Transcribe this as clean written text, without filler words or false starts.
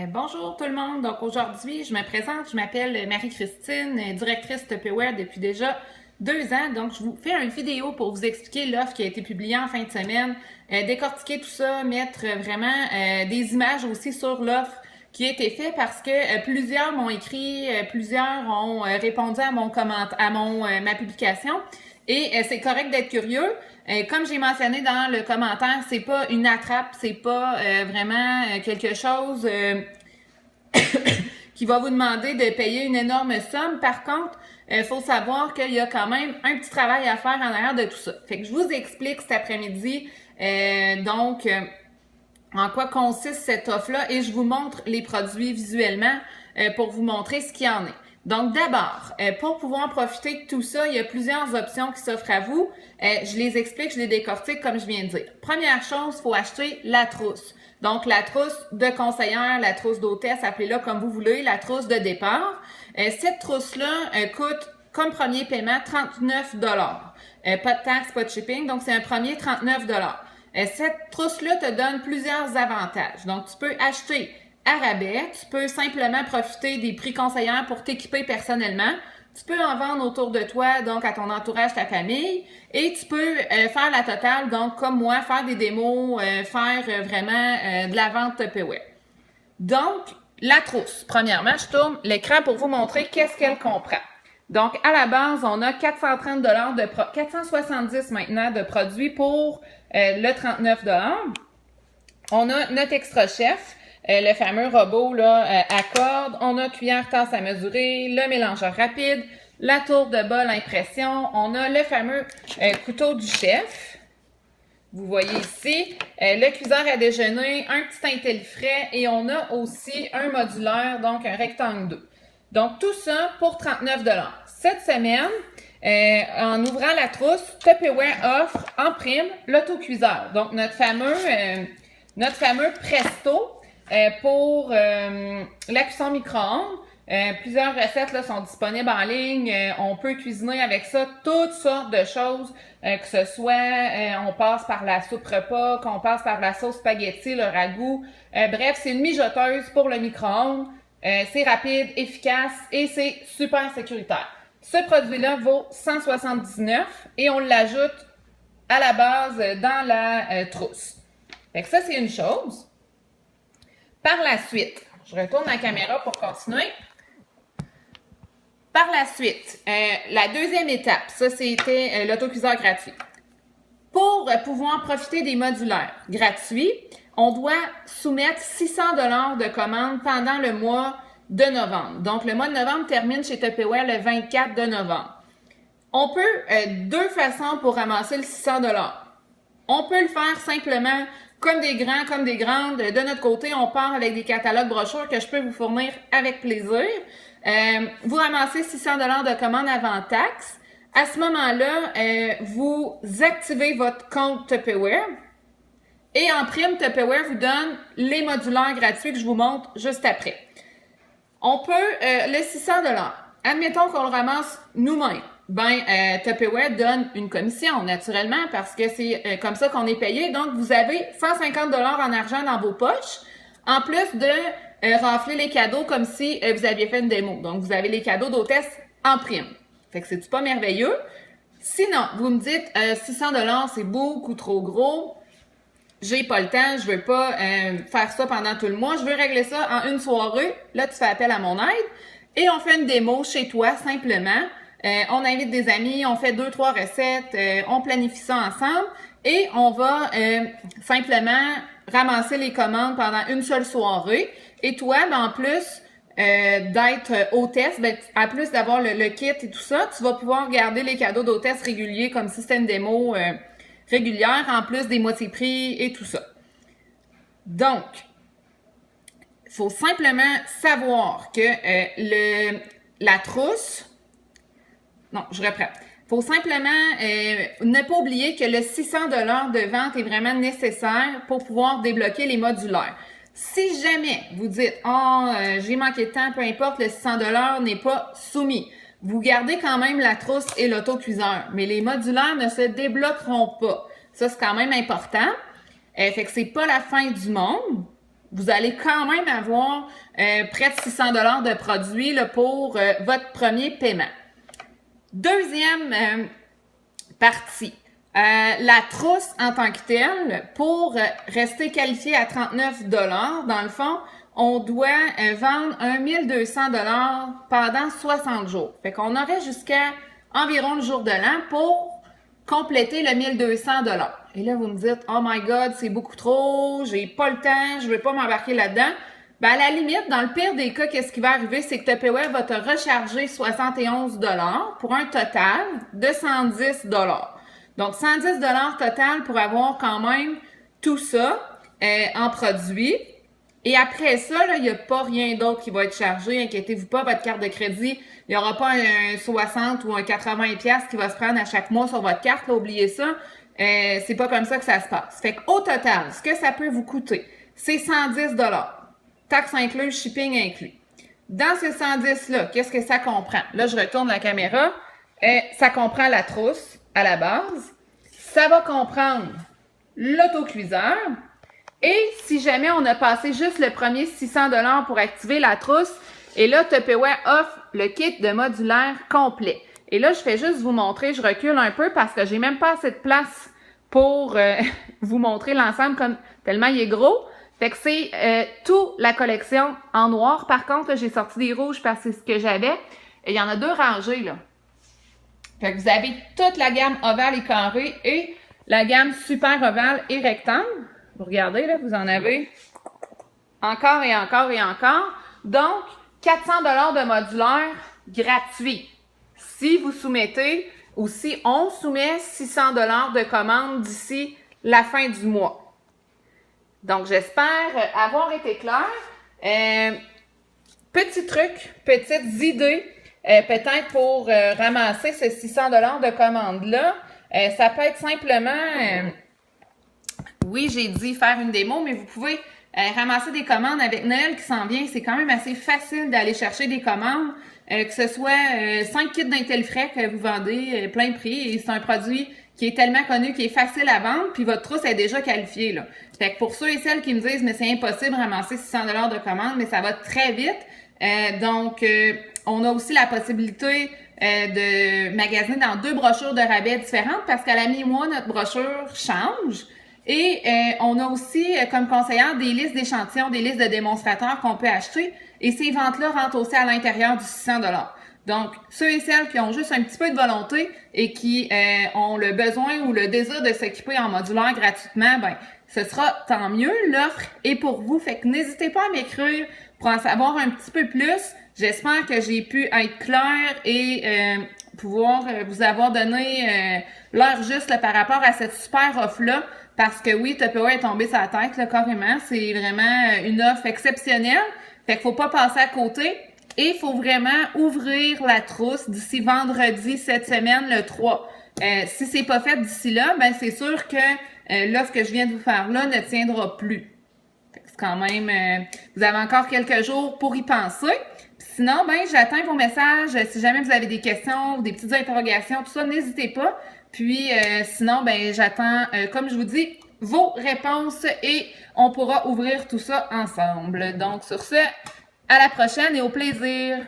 Bonjour tout le monde. Donc aujourd'hui, je me présente, je m'appelle Marie-Christine, directrice Tupperware depuis déjà 2 ans. Donc je vous fais une vidéo pour vous expliquer l'offre qui a été publiée en fin de semaine, décortiquer tout ça, mettre vraiment des images aussi sur l'offre qui a été faite parce que plusieurs m'ont écrit, plusieurs ont répondu à mon ma publication. Et c'est correct d'être curieux. Comme j'ai mentionné dans le commentaire, c'est pas une attrape, c'est pas vraiment quelque chose qui va vous demander de payer une énorme somme. Par contre, faut savoir qu'il y a quand même un petit travail à faire en arrière de tout ça. Fait que je vous explique cet après-midi en quoi consiste cette offre-là et je vous montre les produits visuellement pour vous montrer ce qu'il y en est. Donc d'abord, pour pouvoir profiter de tout ça, il y a plusieurs options qui s'offrent à vous. Je les explique, je les décortique comme je viens de dire. Première chose, il faut acheter la trousse. Donc la trousse de conseillère, la trousse d'hôtesse, appelez-la comme vous voulez, la trousse de départ. Cette trousse-là coûte comme premier paiement 39 $. Pas de taxe, pas de shipping, donc c'est un premier 39 $. Cette trousse-là te donne plusieurs avantages. Donc tu peux acheter à rabais, tu peux simplement profiter des prix conseillères pour t'équiper personnellement. Tu peux en vendre autour de toi, donc à ton entourage, ta famille, et tu peux faire la totale, donc comme moi, faire des démos, faire vraiment de la vente Tupperware. Donc, la trousse. Premièrement, je tourne l'écran pour vous montrer qu'est-ce qu'elle comprend. Donc, à la base, on a 430 $, 470 maintenant de produits pour le 39 $. On a notre extra chef. Le fameux robot là, à cordes, on a cuillère, tasse à mesurer, le mélangeur rapide, la tour de bol impression, on a le fameux couteau du chef, vous voyez ici, le cuiseur à déjeuner, un petit intellifrais et on a aussi un modulaire, donc un rectangle 2. Donc tout ça pour 39 $. Cette semaine, en ouvrant la trousse, Tupperware offre en prime l'autocuiseur, donc notre fameux Presto, pour la cuisson micro-ondes. Plusieurs recettes là, sont disponibles en ligne. On peut cuisiner avec ça toutes sortes de choses, que ce soit on passe par la soupe repas, qu'on passe par la sauce spaghetti, le ragoût. Bref, c'est une mijoteuse pour le micro-ondes. C'est rapide, efficace et c'est super sécuritaire. Ce produit-là vaut 179 et on l'ajoute à la base dans la trousse. Fait que ça, c'est une chose. Par la suite, je retourne la caméra pour continuer. Par la suite, la deuxième étape, ça c'était l'autocuiseur gratuit. Pour pouvoir profiter des modulaires gratuits, on doit soumettre 600 $ de commandes pendant le mois de novembre. Donc le mois de novembre termine chez Tupperware le 24 de novembre. On peut deux façons pour ramasser le 600 $. On peut le faire simplement comme des grands, comme des grandes. De notre côté, on part avec des catalogues brochures que je peux vous fournir avec plaisir. Vous ramassez 600 $ de commande avant taxe. À ce moment-là, vous activez votre compte Tupperware. Et en prime, Tupperware vous donne les modulaires gratuits que je vous montre juste après. On peut, le 600 $, admettons qu'on le ramasse nous-mêmes. Tupperware donne une commission, naturellement, parce que c'est comme ça qu'on est payé. Donc, vous avez 150 $ en argent dans vos poches, en plus de rafler les cadeaux comme si vous aviez fait une démo. Donc, vous avez les cadeaux d'hôtesse en prime. Fait que c'est pas merveilleux. Sinon, vous me dites 600 $, c'est beaucoup trop gros. J'ai pas le temps, je veux pas faire ça pendant tout le mois. Je veux régler ça en une soirée. Là, tu fais appel à mon aide. Et on fait une démo chez toi, simplement. On invite des amis, on fait 2-3 recettes, on planifie ça ensemble et on va simplement ramasser les commandes pendant une seule soirée. Et toi, en plus d'être hôtesse, en plus d'avoir le kit et tout ça, tu vas pouvoir garder les cadeaux d'hôtesse réguliers comme si c'était une démo régulière, en plus des moitiés prix et tout ça. Donc, il faut simplement savoir que la trousse... Non, je reprends. Il faut simplement ne pas oublier que le 600 $ de vente est vraiment nécessaire pour pouvoir débloquer les modulaires. Si jamais vous dites « j'ai manqué de temps, peu importe, le 600 $ n'est pas soumis », vous gardez quand même la trousse et l'autocuiseur, mais les modulaires ne se débloqueront pas. Ça, c'est quand même important. Fait que c'est pas la fin du monde. vous allez quand même avoir près de 600 $ de produits là, pour votre premier paiement. Deuxième partie, la trousse en tant que telle, pour rester qualifié à 39 $, dans le fond, on doit vendre 1200 $ pendant 60 jours. Fait qu'on aurait jusqu'à environ le jour de l'an pour compléter le 1200 $. Et là, vous me dites, oh my God, c'est beaucoup trop, j'ai pas le temps, je veux pas m'embarquer là-dedans. Ben, à la limite, dans le pire des cas, qu'est-ce qui va arriver, c'est que Tupperware va te recharger 71 $ pour un total de 110 $. Donc, 110 $ total pour avoir quand même tout ça en produit. Et après ça, il n'y a pas rien d'autre qui va être chargé. Inquiétez-vous pas, votre carte de crédit, il n'y aura pas un 60 ou un 80 $ qui va se prendre à chaque mois sur votre carte. Là, oubliez ça. C'est pas comme ça que ça se passe. Fait qu'au total, ce que ça peut vous coûter, c'est 110 $. Taxes incluses, shipping inclus. Dans ces 110 $-là, qu'est-ce que ça comprend? Là, je retourne la caméra. Ça comprend la trousse à la base. Ça va comprendre l'autocuiseur. Et si jamais on a passé juste le premier 600 $ pour activer la trousse, et là, Tupperware offre le kit de modulaire complet. Et là, je fais juste vous montrer, je recule un peu parce que j'ai même pas assez de place pour vous montrer l'ensemble comme tellement il est gros. Fait que c'est toute la collection en noir. Par contre, j'ai sorti des rouges parce que c'est ce que j'avais. Et il y en a 2 rangées, là. Fait que vous avez toute la gamme ovale et carré et la gamme super ovale et rectangle. Vous regardez, là, vous en avez encore et encore et encore. Donc, 400 $ de modulaire gratuit. Si vous soumettez ou si on soumet 600 $ de commande d'ici la fin du mois. Donc, j'espère avoir été claire. Petit truc, petites idées, peut-être pour ramasser ces 600 $ de commande-là. Ça peut être simplement, oui, j'ai dit faire une démo, mais vous pouvez ramasser des commandes avec Noël qui s'en vient. C'est quand même assez facile d'aller chercher des commandes, que ce soit 5 kits d'Intelfrais que vous vendez plein prix. Et c'est un produit qui est tellement connu, qui est facile à vendre, puis votre trousse est déjà qualifiée, là. Fait que pour ceux et celles qui me disent, mais c'est impossible de ramasser 600 $ de commande, mais ça va très vite. Donc, on a aussi la possibilité de magasiner dans 2 brochures de rabais différentes parce qu'à la mi-mois, notre brochure change. Et on a aussi, comme conseillère, des listes d'échantillons, des listes de démonstrateurs qu'on peut acheter. Et ces ventes-là rentrent aussi à l'intérieur du 600 $. Donc, ceux et celles qui ont juste un petit peu de volonté et qui ont le besoin ou le désir de s'équiper en modulaire gratuitement, ben, ce sera tant mieux. L'offre est pour vous. Fait que n'hésitez pas à m'écrire pour en savoir un petit peu plus. J'espère que j'ai pu être claire et pouvoir vous avoir donné l'heure juste là, par rapport à cette super offre-là. Parce que oui, Tupperware est tombé sur la tête, là, carrément. C'est vraiment une offre exceptionnelle. Fait qu'il faut pas passer à côté. Et il faut vraiment ouvrir la trousse d'ici vendredi cette semaine, le 3. Si c'est pas fait d'ici là, ben c'est sûr que l'offre que je viens de vous faire là ne tiendra plus. C'est quand même... vous avez encore quelques jours pour y penser. Sinon, ben j'attends vos messages. Si jamais vous avez des questions, des petites interrogations, tout ça, n'hésitez pas. Puis sinon, ben j'attends, comme je vous dis, vos réponses et on pourra ouvrir tout ça ensemble. Donc sur ce, à la prochaine et au plaisir!